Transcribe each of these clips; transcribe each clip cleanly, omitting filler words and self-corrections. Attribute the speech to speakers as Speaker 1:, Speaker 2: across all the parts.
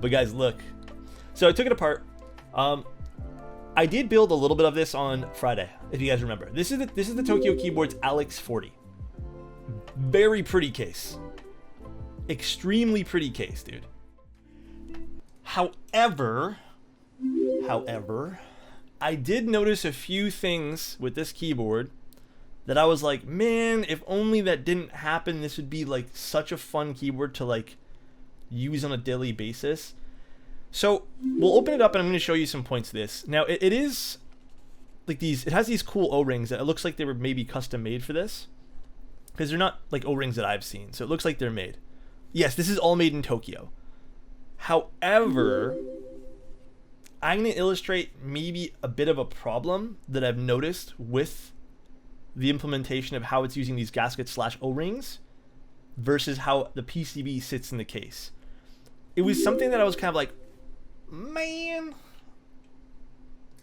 Speaker 1: But guys, look. So I took it apart. I did build a little bit of this on Friday, if you guys remember. This is the Tokyo Keyboard's Alix40. Very pretty case. Extremely pretty case, dude. However, I did notice a few things with this keyboard that I was like, man, if only that didn't happen, this would be like such a fun keyboard to like use on a daily basis. So we'll open it up and I'm going to show you some points of this. Now it is like it has these cool O-rings that it looks like they were maybe custom made for this, because they're not like O-rings that I've seen. So it looks like they're made. Yes, this is all made in Tokyo. However, I'm going to illustrate maybe a bit of a problem that I've noticed with the implementation of how it's using these gaskets / O-rings versus how the PCB sits in the case. It was something that I was kind of like, man,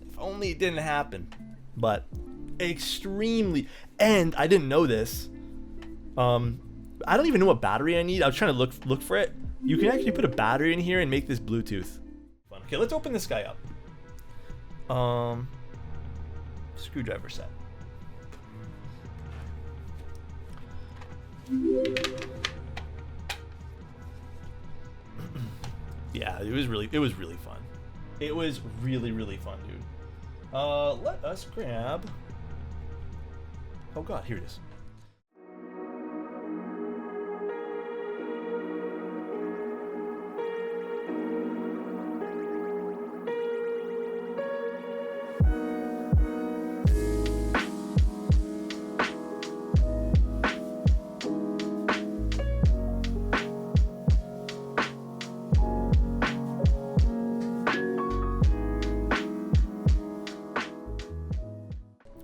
Speaker 1: if only it didn't happen. But extremely, and I didn't know this. I don't even know what battery I need. I was trying to look for it. You can actually put a battery in here and make this Bluetooth. Okay, let's open this guy up. Screwdriver set. Yeah, it was really fun. It was really fun, dude. Let us grab. Oh god, here it is.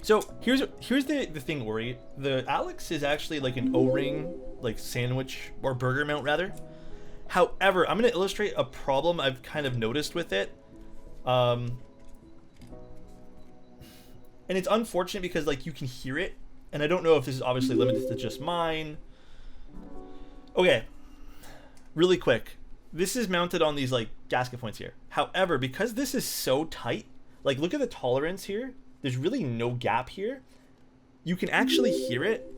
Speaker 1: So here's the thing, Ori. The Alix is actually like an O-ring, like sandwich or burger mount rather. However, I'm gonna illustrate a problem I've kind of noticed with it. And it's unfortunate because like you can hear it, and I don't know if this is obviously limited to just mine. Okay, really quick. This is mounted on these like gasket points here. However, because this is so tight, like look at the tolerance here. There's really no gap here. You can actually hear it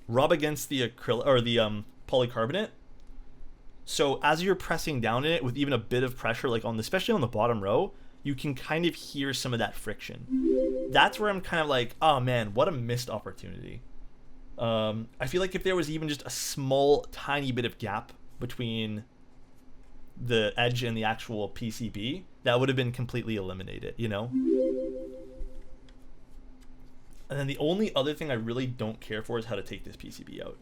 Speaker 1: rub against the acrylic or the polycarbonate. So as you're pressing down in it with even a bit of pressure, like especially on the bottom row, you can kind of hear some of that friction. That's where I'm kind of like, oh man, what a missed opportunity. I feel like if there was even just a small, tiny bit of gap between the edge and the actual PCB, that would have been completely eliminated, you know? And then the only other thing I really don't care for is how to take this PCB out.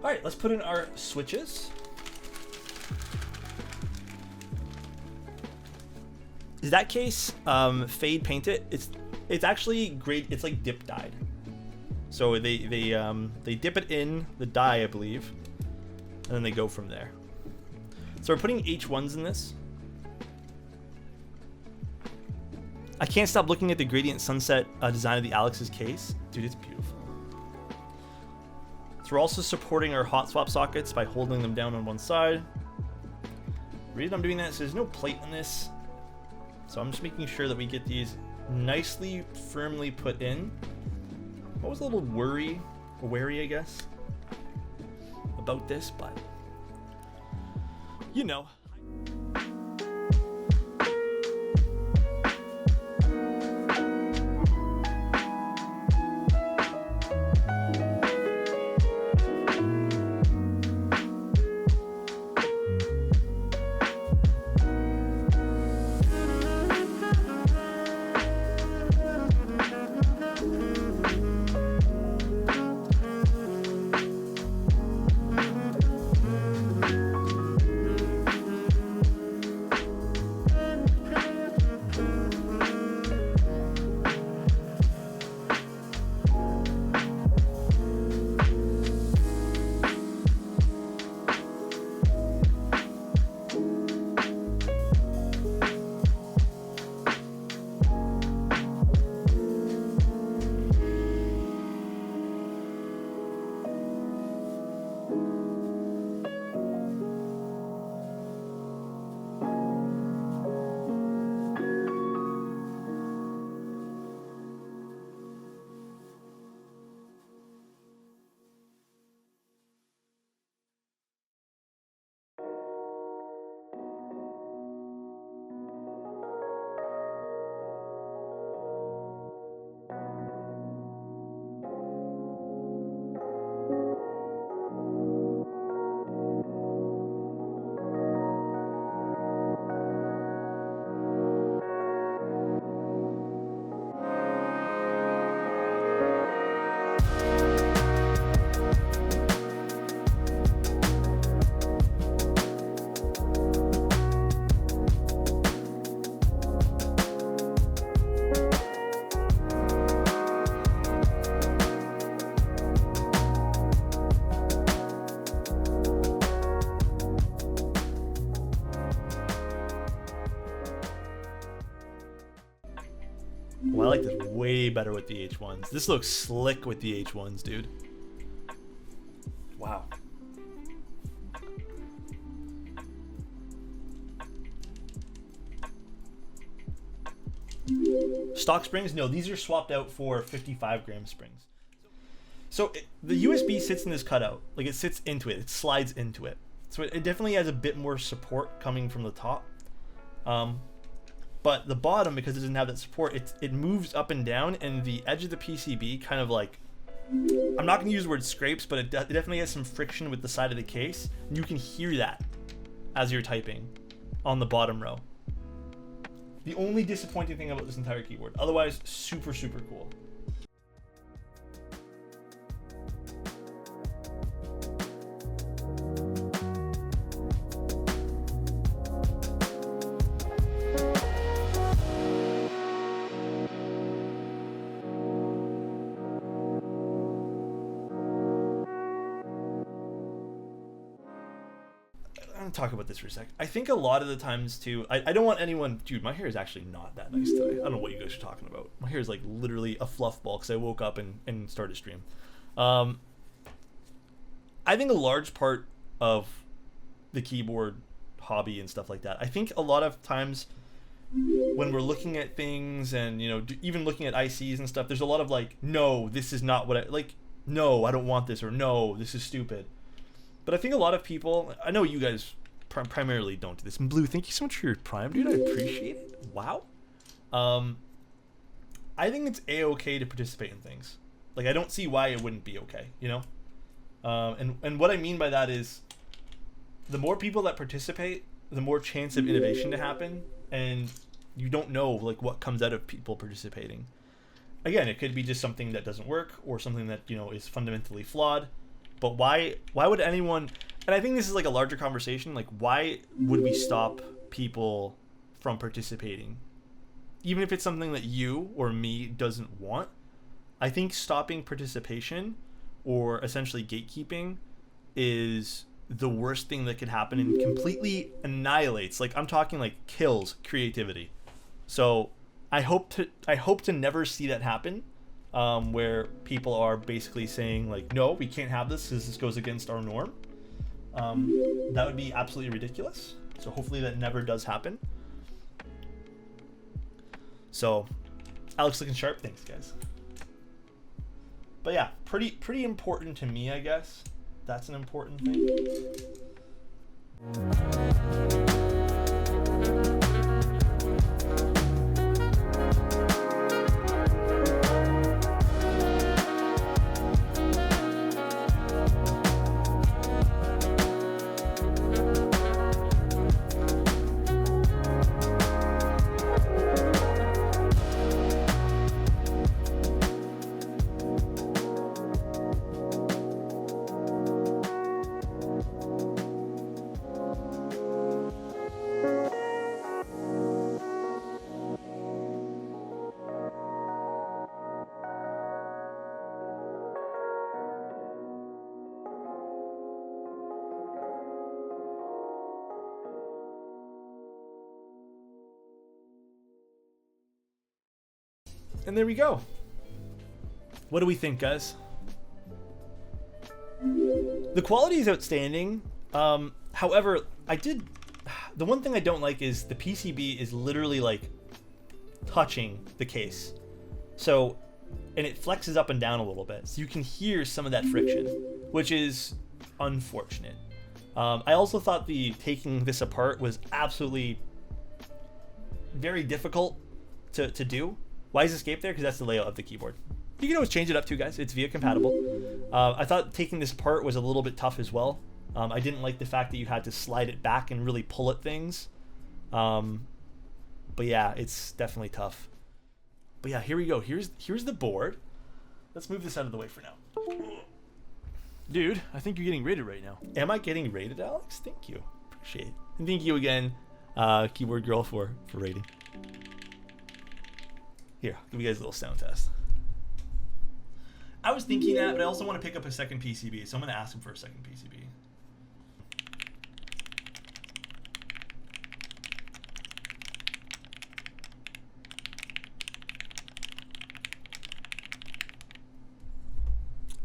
Speaker 1: All right, let's put in our switches. Is that case fade painted? It's actually great. It's like dip dyed. So they dip it in the dye, I believe, and then they go from there. So we're putting H1s in this. I can't stop looking at the gradient sunset design of the Alix's case. Dude, it's beautiful. So we're also supporting our hot swap sockets by holding them down on one side. The reason I'm doing that is there's no plate on this. So I'm just making sure that we get these nicely, firmly put in. I was a little wary, I guess, about this, but you know. Well, I like this way better with the H1s. This looks slick with the H1s, dude. Wow. Stock springs? No, these are swapped out for 55 gram springs. So the USB sits in this cutout. Like, it sits into it. It slides into it. So it definitely has a bit more support coming from the top. But the bottom, because it doesn't have that support, it moves up and down, and the edge of the PCB kind of like, I'm not going to use the word scrapes, but it definitely has some friction with the side of the case. And you can hear that as you're typing on the bottom row. The only disappointing thing about this entire keyboard. Otherwise, super, super cool. I'm gonna talk about this for a sec. I think a lot of the times too, I don't want anyone, dude, my hair is actually not that nice today. I don't know what you guys are talking about. My hair is like literally a fluff ball because I woke up and started stream. I think a large part of the keyboard hobby and stuff like that, I think a lot of times when we're looking at things and, you know, even looking at ICs and stuff, there's a lot of like, no, this is not what I, like, no, I don't want this, or no, this is stupid. But I think a lot of people, I know you guys primarily don't do this. And Blue, thank you so much for your Prime, dude. I appreciate it. Wow. I think it's a-okay to participate in things. Like, I don't see why it wouldn't be okay, you know? And what I mean by that is, the more people that participate, the more chance of innovation to happen, and you don't know like what comes out of people participating. Again, it could be just something that doesn't work, or something that, you know, is fundamentally flawed. But why would anyone, and I think this is like a larger conversation, like why would we stop people from participating? Even if it's something that you or me doesn't want, I think stopping participation or essentially gatekeeping is the worst thing that could happen and completely annihilates, like I'm talking like kills creativity. So I hope to never see that happen. Where people are basically saying like, no, we can't have this because this goes against our norm. That would be absolutely ridiculous. So hopefully that never does happen. So Alex looking sharp, thanks guys. But yeah, pretty important to me, I guess. That's an important thing. And there we go. What do we think, guys? The quality is outstanding. However, the one thing I don't like is the PCB is literally like touching the case. So, and it flexes up and down a little bit. So you can hear some of that friction, which is unfortunate. I also thought taking this apart was absolutely very difficult to do. Why is escape there? Because that's the layout of the keyboard. You can always change it up too, guys. It's VIA compatible. I thought taking this apart was a little bit tough as well. I didn't like the fact that you had to slide it back and really pull at things. But yeah, it's definitely tough. But yeah, here we go. Here's the board. Let's move this out of the way for now. Dude, I think you're getting rated right now. Am I getting rated, Alex? Thank you. Appreciate it. And thank you again, Keyboard Girl, for rating. Here, I'll give you guys a little sound test. I was thinking that, but I also want to pick up a second PCB, so I'm going to ask him for a second PCB.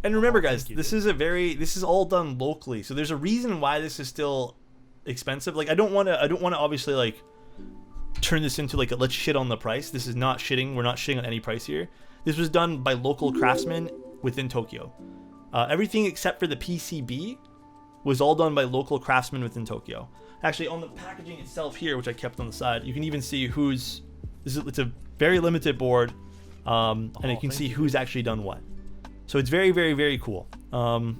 Speaker 1: And remember,
Speaker 2: Oh,
Speaker 1: guys,
Speaker 2: thank you,
Speaker 1: this
Speaker 2: dude.
Speaker 1: is all done locally, so there's a reason why this is still expensive. Like, I don't want to obviously like turn this into like a let's shit on the price. This is not shitting. We're not shitting on any price here. This was done by local craftsmen within Tokyo. Everything except for the PCB was all done by local craftsmen within Tokyo. Actually, on the packaging itself here, which I kept on the side, you can even see who's. It's a very limited board, and you can see who's actually done what. So it's very, very, very cool. And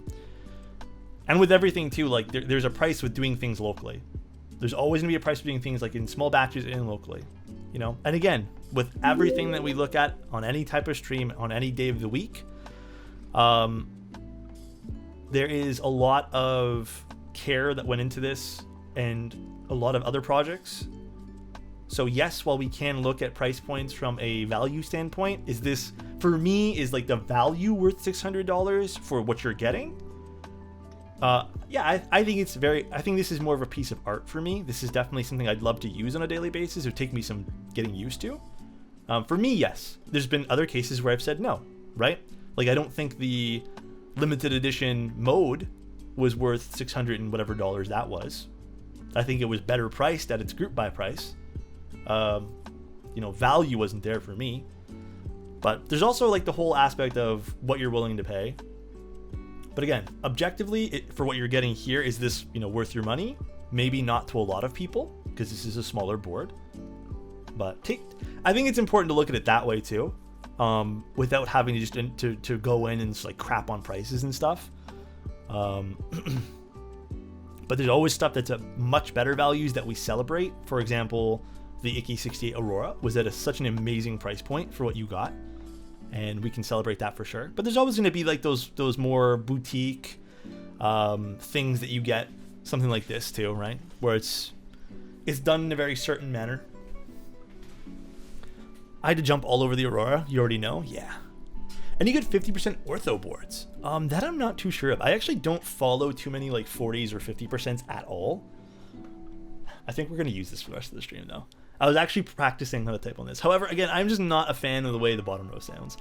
Speaker 1: with everything too, like there's a price with doing things locally. There's always gonna be a price for doing things like in small batches and locally, you know. And again, with everything that we look at on any type of stream on any day of the week, there is a lot of care that went into this and a lot of other projects. So yes, while we can look at price points from a value standpoint, is this, for me, is like the value worth $600 for what you're getting? Yeah, I think it's I think this is more of a piece of art for me. This is definitely something I'd love to use on a daily basis. It would take me some getting used to. For me, yes. There's been other cases where I've said no, right? Like, I don't think the limited edition mode was worth 600 and whatever dollars that was. I think it was better priced at its group buy price. You know, value wasn't there for me. But there's also like the whole aspect of what you're willing to pay. But again, objectively, for what you're getting here, is this, you know, worth your money? Maybe not to a lot of people, because this is a smaller board. But I think it's important to look at it that way too, without having to just to go in and just like crap on prices and stuff. But there's always stuff that's at much better values that we celebrate. For example, the Iki68 Aurora was at such an amazing price point for what you got, and we can celebrate that for sure. But there's always going to be like those more boutique things that you get, something like this too, right? Where it's done in a very certain manner. I had to jump all over the Aurora, you already know, yeah. And you get 50% ortho boards. That I'm not too sure of. I actually don't follow too many like 40s or 50% at all. I think we're going to use this for the rest of the stream though. I was actually practicing how to type on this. However, again, I'm just not a fan of the way the bottom row sounds.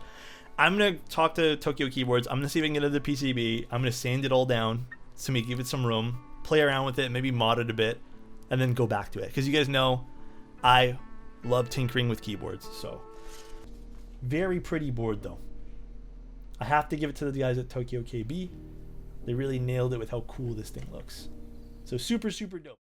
Speaker 1: I'm going to talk to Tokyo Keyboards. I'm going to see if I can get into the PCB. I'm going to sand it all down to give it some room, play around with it, maybe mod it a bit, and then go back to it. Because you guys know I love tinkering with keyboards. So very pretty board though. I have to give it to the guys at Tokyo KB. They really nailed it with how cool this thing looks. So super, super dope.